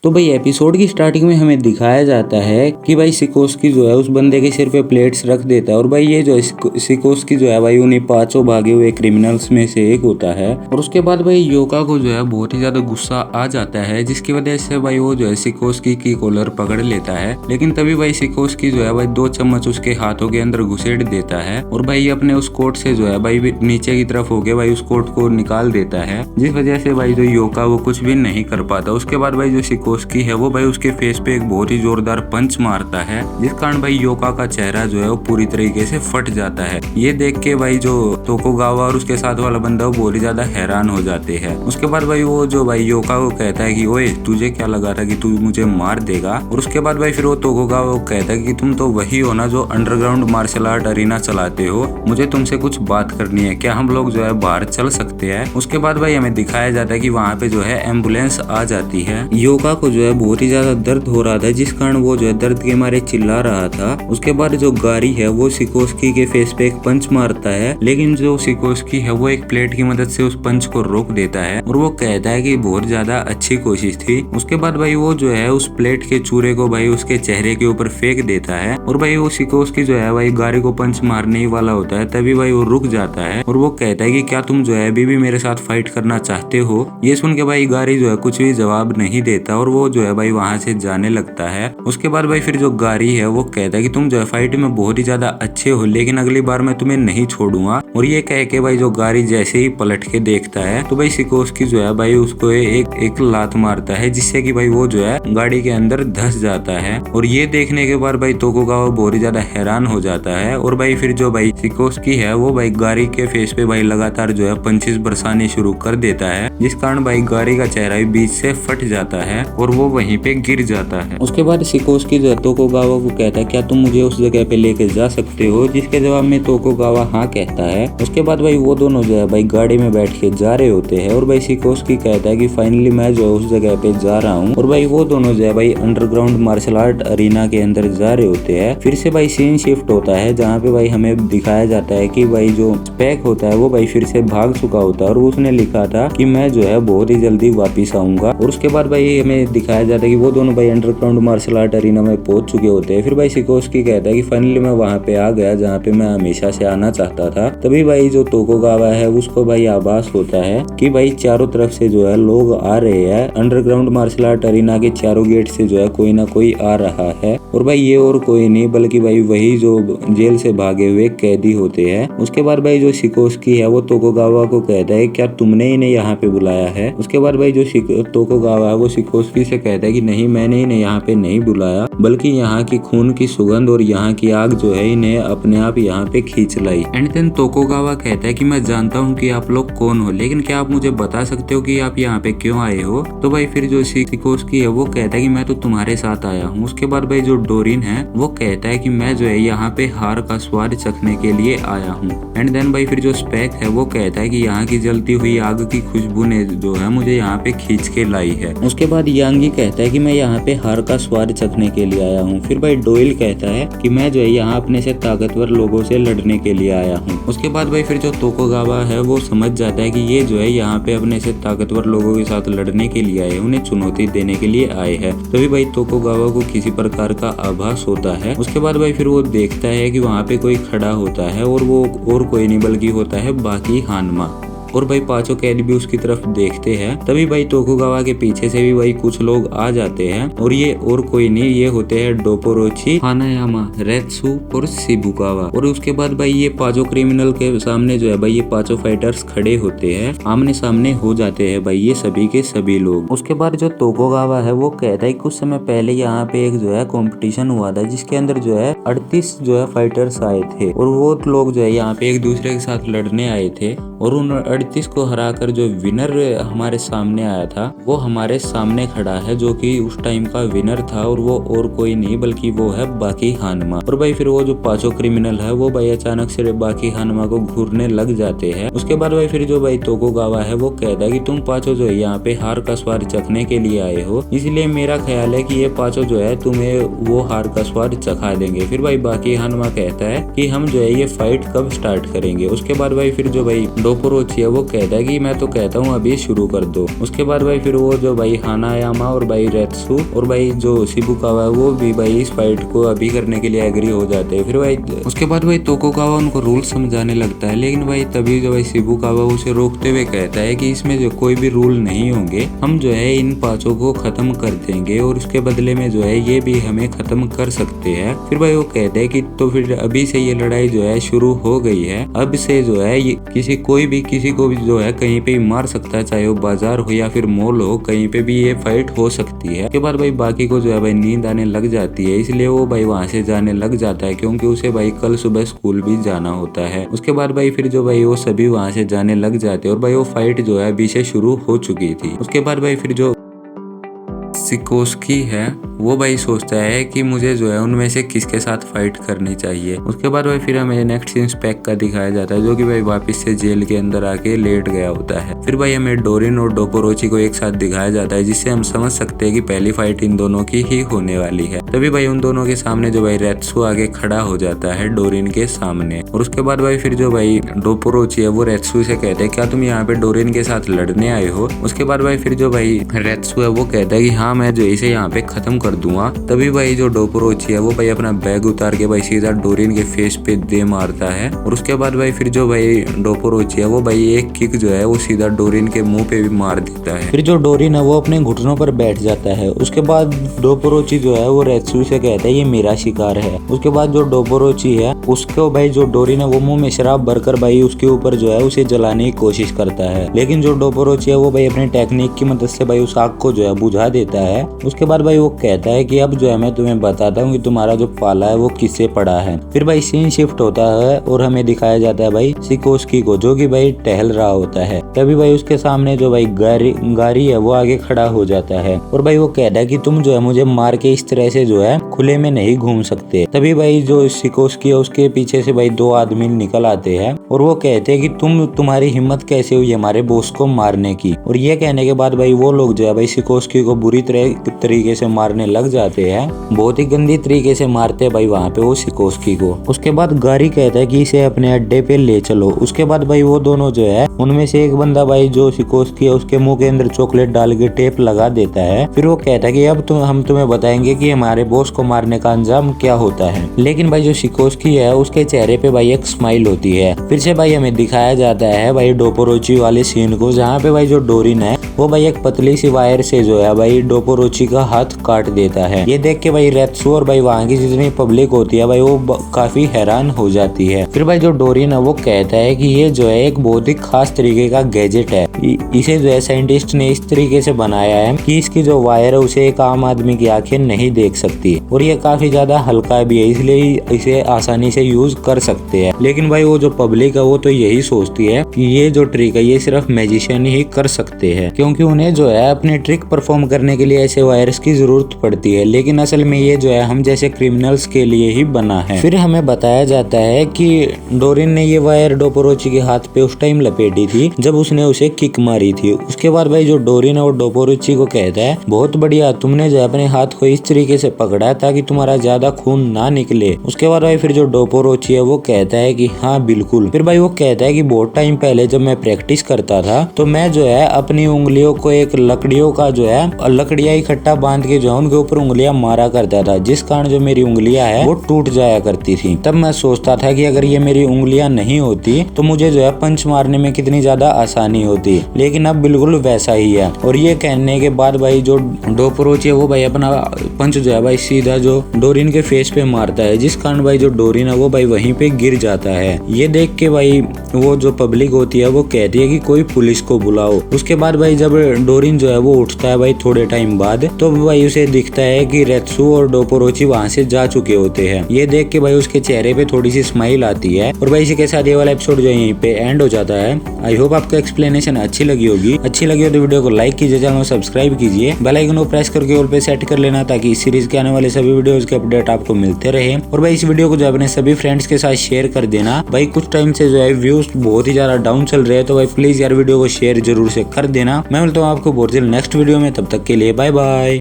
तो भाई एपिसोड की स्टार्टिंग में हमें दिखाया जाता है कि भाई सिकोस्की जो है उस बंदे के सिर पे प्लेट्स रख देता है और भाई ये जो है सिकोस्की जो है भाई उन्हीं 5 भागे हुए क्रिमिनल्स में से एक होता है। और उसके बाद भाई योका को जो है बहुत ही ज्यादा गुस्सा आ जाता है, जिसकी वजह से भाई वो जो है सिकोस्की की कॉलर पकड़ लेता है। लेकिन तभी भाई सिकोस्की जो है भाई 2 चम्मच उसके हाथों के अंदर घुसेड़ देता है और भाई अपने उस कोट से जो है भाई नीचे की तरफ होके भाई उस कोट को निकाल देता है, जिस वजह से भाई जो योका वो कुछ भी नहीं कर पाता। उसके बाद भाई जो सिकोस्की है वो भाई उसके फेस पे एक बहुत ही जोरदार पंच मारता है, जिस कारण भाई योका का चेहरा जो है वो पूरी तरीके से फट जाता है। ये देख के भाई जो तोकुगावा और उसके साथ वाला बंदा वो बहुत ही ज्यादा हैरान हो जाते हैं। उसके बाद भाई वो जो भाई योका को कहता है कि ओए तुझे क्या लगा था कि तू मुझे मार देगा। और उसके बाद भाई फिर वो तोकुगावा को कहता है कि तुम तो वही हो ना जो अंडरग्राउंड मार्शल आर्ट अरीना चलाते हो, मुझे तुमसे कुछ बात करनी है, क्या हम लोग जो है बाहर चल सकते हैं। उसके बाद भाई हमें दिखाया जाता है कि वहाँ पे जो है एम्बुलेंस आ जाती है। योका को जो है बहुत ही ज्यादा दर्द हो रहा था, जिस कारण वो जो है दर्द के मारे चिल्ला रहा था। उसके बाद जो गाड़ी है वो सिकोस्की के फेस पे एक पंच मारता है, लेकिन जो सिकोस्की है वो एक प्लेट की मदद से उस पंच को रोक देता है और वो कहता है कि बहुत ज्यादा अच्छी कोशिश थी। उसके बाद भाई वो जो है उस प्लेट के चूरे को भाई उसके चेहरे के ऊपर फेंक देता है और भाई वो सिकोस्की जो है भाई गाड़ी को पंच मारने ही वाला होता है, तभी भाई वो रुक जाता है और वो कहता है कि क्या तुम जो है अभी भी मेरे साथ फाइट करना चाहते हो। ये सुन के भाई गाड़ी जो है कुछ भी जवाब नहीं देता और वो जो है भाई वहां से जाने लगता है। उसके बाद भाई फिर जो गाड़ी है वो कहता है कि तुम जो है फाइट में बहुत ही ज्यादा अच्छे हो, लेकिन अगली बार मैं तुम्हें नहीं छोड़ूंगा। और ये कह के भाई जो गाड़ी जैसे ही पलट के देखता है तो भाई सिकोस्की जो है भाई उसको एक लात मारता है, जिससे कि भाई वो जो है गाड़ी के अंदर धंस जाता है। और ये देखने के बाद भाई तोकुगावा बहुत ही ज्यादा हैरान हो जाता है और भाई फिर जो भाई सिकोस्की है वो भाई गाड़ी के फेस पे भाई लगातार जो है पंचेस बरसाने शुरू कर देता है, जिस कारण भाई गाड़ी का चेहरा भी बीच से फट जाता है और वो वहीं पे गिर जाता है। उसके बाद सिकोस्की जो है तोकुगावा को कहता है क्या तुम मुझे उस जगह पे लेके जा सकते हो, जिसके जवाब में तोकुगावा हाँ कहता है। उसके बाद भाई वो दोनों जो है भाई गाड़ी में बैठ के जा रहे होते हैं और भाई सिकोस्की कहता है कि फाइनली मैं जो है उस जगह पे जा रहा हूँ। और भाई वो दोनों जो है भाई अंडरग्राउंड मार्शल आर्ट अरीना के अंदर जा रहे होते हैं। फिर से भाई सीन शिफ्ट होता है जहाँ पे भाई हमें दिखाया जाता है कि भाई जो स्पेक होता है वो भाई फिर से भाग चुका होता है और उसने लिखा था कि मैं जो है बहुत ही जल्दी वापिस आऊंगा। और उसके बाद भाई हमें दिखाया जाता है कि वो दोनों भाई अंडरग्राउंड मार्शल आर्ट अरीना में पहुंच चुके होते हैं। फिर भाई सिकोस्की कहता है कि फाइनली मैं वहां पे आ गया जहाँ पे मैं हमेशा से आना चाहता था। तभी भाई जो तोकुगावा है उसको भाई आभास होता है कि भाई चारों तरफ से जो है लोग आ रहे हैं, अंडरग्राउंड मार्शल आर्ट अरीना के चारों गेट से जो है कोई ना कोई आ रहा है। और भाई ये और कोई नहीं बल्कि भाई वही जो जेल से भागे हुए कैदी होते हैं। उसके बाद भाई जो सिकोस्की है वो तोकुगावा को कहता है क्या तुमने इन्हें यहाँ पे बुलाया है। उसके बाद भाई जो तोकुगावा है वो सिकोस्की से कहता है कि नहीं मैंने इन्हें यहाँ पे नहीं बुलाया, बल्कि यहाँ की खून की सुगंध और यहाँ की आग जो है इन्हें अपने आप यहाँ पे खींच लाई। एंड देन तोकुगावा कहता है कि मैं जानता हूँ कि आप लोग कौन हो, लेकिन क्या आप मुझे बता सकते हो कि आप यहाँ पे क्यों आए हो। तो भाई फिर जो सिकोस्की है वो कहता है कि मैं तो तुम्हारे साथ आया हूँ। उसके बाद भाई जो डोरिन है वो कहता है कि मैं जो है यहाँ पे हार का स्वाद चखने के लिए आया हूँ। एंड देन भाई फिर जो स्पेक है वो कहता है कि यहाँ की जलती हुई आग की खुशबू ने जो है मुझे यहाँ पे खींच के लाई है। उसके बाद यांगी कहता है कि मैं यहाँ पे हार का स्वाद चखने के लिए आया हूँ। फिर भाई डोइल कहता है कि मैं जो है यहाँ अपने से ताकतवर लोगों से लड़ने के लिए आया हूँ। उसके बाद भाई फिर जो तोकुगावा है वो समझ जाता है कि ये जो है यहाँ पे अपने से ताकतवर लोगों के साथ लड़ने के लिए आए, उन्हें चुनौती देने के लिए आए हैं। तभी भाई तोकुगावा को किसी प्रकार का आभास होता है। उसके बाद भाई फिर वो देखता है कि वहाँ पे कोई खड़ा होता है और वो और कोई नहीं बल्कि होता है बाकी हानमा। और भाई 5 कैदी भी उसकी तरफ देखते हैं। तभी भाई तोकुगावा के पीछे से भी भाई कुछ लोग आ जाते हैं और ये और कोई नहीं, ये होते हैं डोपोरोची, हानायामा, रेत्सु और शिबुकावा। और उसके बाद भाई ये 5 क्रिमिनल के सामने जो है भाई ये 5 फाइटर्स खड़े होते हैं, आमने सामने हो जाते हैं भाई ये सभी के सभी लोग। उसके बाद जो तोकुगावा है वो कहता है कुछ समय पहले यहाँ पे एक जो है कंपटीशन हुआ था जिसके अंदर जो है 38 जो है फाइटर्स आए थे और वो लोग जो है यहाँ पे एक दूसरे के साथ लड़ने आए थे और उन 38 को हराकर जो विनर हमारे सामने आया था वो हमारे सामने खड़ा है, जो कि उस टाइम का विनर था और वो और कोई नहीं बल्कि वो है बाकी हानमा। और भाई फिर वो जो 5 क्रिमिनल है वो भाई अचानक से बाकी हानमा को घूरने लग जाते हैं। उसके बाद भाई फिर जो भाई तोकुगावा है वो कहता है कि तुम 5 जो है यहाँ पे हार का स्वाद चखने के लिए आए हो, इसलिए मेरा ख्याल है कि ये 5 जो है तुम्हें वो हार का स्वाद चखा देंगे। फिर भाई बाकी हानमा कहता है कि हम जो है ये फाइट कब स्टार्ट करेंगे। उसके बाद भाई फिर जो भाई डोपोरोची है वो कहता है कि मैं तो कहता हूँ अभी शुरू कर दो। उसके बाद भाई फिर वो जो भाई हानायामा और भाई रेत्सु और भाई जो शिबुकावा वो भी भाई इस फाइट को अभी करने के लिए एग्री हो जाते हैं। फिर भाई उसके बाद भाई तोकुगावा उनको रूल समझाने लगता है, लेकिन भाई तभी जो भाई शिबुकावा उसे रोकते हुए कहता है कि इसमें जो कोई भी रूल नहीं होंगे, हम जो है इन पांचों को खत्म कर देंगे और उसके बदले में जो है ये भी हमें खत्म कर सकते हैं। फिर भाई वो कहते हैं कि तो फिर अभी से ये लड़ाई जो है शुरू हो गई है, अब से जो है ये किसी को भी जो है कहीं पे मार सकता है, चाहे वो बाजार हो या फिर मॉल हो, कहीं पे भी ये फाइट हो सकती है। उसके बाद भाई बाकी को जो है भाई नींद आने लग जाती है, इसलिए वो भाई वहां से जाने लग जाता है क्योंकि उसे भाई कल सुबह स्कूल भी जाना होता है। उसके बाद भाई फिर जो भाई वो सभी वहां से जाने लग जाते हैं और भाई वो फाइट जो है अभी से शुरू हो चुकी थी। उसके बाद भाई फिर जो सिकोस्की है वो भाई सोचता है कि मुझे जो है उनमें से किसके साथ फाइट करनी चाहिए। उसके बाद भाई फिर हमें नेक्स्ट सीन स्पेक का दिखाया जाता है जो कि भाई वापस से जेल के अंदर आके लेट गया होता है। फिर भाई हमें डोरिन और डोपोरोची को एक साथ दिखाया जाता है, जिससे हम समझ सकते हैं कि पहली फाइट इन दोनों की ही होने वाली है। तभी भाई उन दोनों के सामने जो भाई रेत्सु आगे खड़ा हो जाता है डोरिन के सामने। और उसके बाद भाई फिर जो भाई डोपोरोची है वो रेत्सु से कहते हैं क्या तुम यहाँ पे डोरिन के साथ लड़ने आए हो। उसके बाद भाई फिर जो भाई रेत्सु है वो कहता है कि हाँ मैं जो इसे यहाँ पे खत्म कर दूंगा। तभी भाई जो डोपोरोची है वो भाई अपना बैग उतार के भाई सीधा डोरिन के फेस पे दे मारता है। और उसके बाद भाई फिर जो भाई डोपोरोची है वो भाई एक किक जो है वो सीधा डोरिन के मुंह पे भी मार देता है। फिर जो डोरिन है वो अपने घुटनों पर बैठ जाता है। उसके बाद डोपोरोची जो है वो रेत्सु से कहता है ये मेरा शिकार है। उसके बाद जो डोपोरोची है उसको भाई जो डोरिन है वो मुंह में शराब भरकर भाई उसके ऊपर जो है उसे जलाने की कोशिश करता है, लेकिन जो डोपोरोची है वो भाई अपने टेक्निक की मदद से भाई उस आग को जो है बुझा देता है। उसके बाद भाई वो कहता है कि अब जो है मैं तुम्हें बताता हूँ कि तुम्हारा जो पाला है वो किससे पड़ा है। फिर भाई सीन शिफ्ट होता है और हमें दिखाया जाता है भाई सिकोस्की को जो कि भाई टहल रहा होता है। तभी भाई उसके सामने जो भाई गारी है वो आगे खड़ा हो जाता है और भाई वो कहता है कि तुम जो है मुझे मार के इस तरह से जो है खुले में नहीं घूम सकते। तभी भाई जो सिकोस्की है उसके पीछे से भाई दो आदमी निकल आते हैं और वो कहते हैं कि तुम्हारी हिम्मत कैसे हुई हमारे बॉस को मारने की। और ये कहने के बाद भाई वो लोग जो है भाई सिकोस्की को बुरी तरीके से मारने लग जाते हैं, बहुत ही गंदी तरीके से मारते हैं भाई वहाँ पे वो सिकोस्की को। उसके बाद गारी कहता है कि इसे अपने अड्डे पे ले चलो। उसके बाद भाई वो दोनों जो है उनमें से एक बंदा भाई जो सिकोस्की है उसके मुंह के अंदर चॉकलेट डाल के टेप लगा देता है। फिर वो कहता है कि अब हम तुम्हें बताएंगे कि हमारे बॉस को मारने का अंजाम क्या होता है। लेकिन भाई जो सिकोस्की है उसके चेहरे पे भाई एक स्माइल होती है। फिर से भाई हमें दिखाया जाता है भाई डोपोरोची वाले सीन को, जहाँ पे भाई जो डोरिन है वो भाई एक पतली सी वायर से जो है भाई डोपोरोची का हाथ काट देता है। ये देख के भाई रेत्सु और भाई वहाँ की जितनी पब्लिक होती है भाई वो काफी हैरान हो जाती है। फिर भाई जो डोरिन है वो कहता है कि ये जो है एक बहुत ही खास तरीके का गैजेट है, इसे जो है साइंटिस्ट ने इस तरीके से बनाया है कि इसकी जो वायर है उसे एक आम आदमी की आंखें नहीं देख सकती और ये काफी ज्यादा हल्का भी है, इसलिए इसे आसानी से यूज कर सकते हैं। लेकिन भाई वो जो पब्लिक है वो तो यही सोचती है कि ये जो ट्रिक है ये सिर्फ मैजिशियन ही कर सकते हैं, क्योंकि उन्हें जो है अपने ट्रिक परफॉर्म करने के लिए ऐसे वायर्स की जरूरत पड़ती है। लेकिन असल में ये जो है हम जैसे क्रिमिनल्स के लिए ही बना है। फिर हमें बताया जाता है कि डोरिन ने ये वायर डोपोरोची के हाथ पे उस टाइम लपेटी थी जब उसने उसे किक मारी थी। उसके बाद भाई जो डोरिन और डोपोरोची को कहता है बहुत बढ़िया, तुमने जो अपने हाथ को इस तरीके से पकड़ा ताकि तुम्हारा ज्यादा खून ना निकले। उसके बाद भाई फिर जो डोपोरोची है वो कहता है कि हाँ बिल्कुल। फिर भाई वो कहता है कि बहुत टाइम पहले जब मैं प्रैक्टिस करता था तो मैं जो है अपनी उंगलियों को एक लकड़ियों का जो है लकड़ियां इकट्ठा बांध के जो है उनके ऊपर उंगलियां मारा करता था, जिस कारण जो मेरी उंगलियां है वो टूट जाया करती थी। तब मैं सोचता था कि अगर ये मेरी उंगलियां नहीं होती तो मुझे जो है पंच मारने में कितनी ज्यादा आसानी होती, लेकिन अब बिल्कुल वैसा ही है। और ये कहने के बाद भाई जो डोपोरोची है वो भाई अपना पंच जो है भाई सीधा जो डोरिन के फेस पे मारता है, जिस कारण भाई जो डोरिन है वो भाई वहीं पे गिर जाता है। ये देख के भाई वो जो पब्लिक होती है वो कहती है कि कोई पुलिस को बुलाओ। उसके बाद भाई जब डोरिन जो है वो उठता है भाई थोड़े टाइम बाद, तो भाई उसे दिखता है कि रेत्सु और डोपोरोची वहां से जा चुके होते हैं। ये देख के भाई उसके चेहरे पे थोड़ी सी स्माइल आती है। और भाई इसी के साथ ये वाला एपिसोड जो यहीं पे एंड हो जाता है। आई होप आपको एक्सप्लेनेशन अच्छी लगी होगी। अच्छी लगी हो तो वीडियो को लाइक कीजिए, चैनल को सब्सक्राइब कीजिए, बेल आइकन को प्रेस करके ऑल पे सेट कर लेना ताकि इस सीरीज के आने वाले सभी वीडियोस के अपडेट आपको मिलते रहे। और भाई इस वीडियो को जो अपने सभी फ्रेंड्स के साथ शेयर कर देना। भाई कुछ टाइम से जो है व्यूज बहुत ही ज्यादा डाउन चल रहे हैं, तो भाई प्लीज यार वीडियो को शेयर जरूर से कर देना। मैं मिलता हूँ आपको बहुत जल्द नेक्स्ट वीडियो में, तब तक के लिए बाय बाय।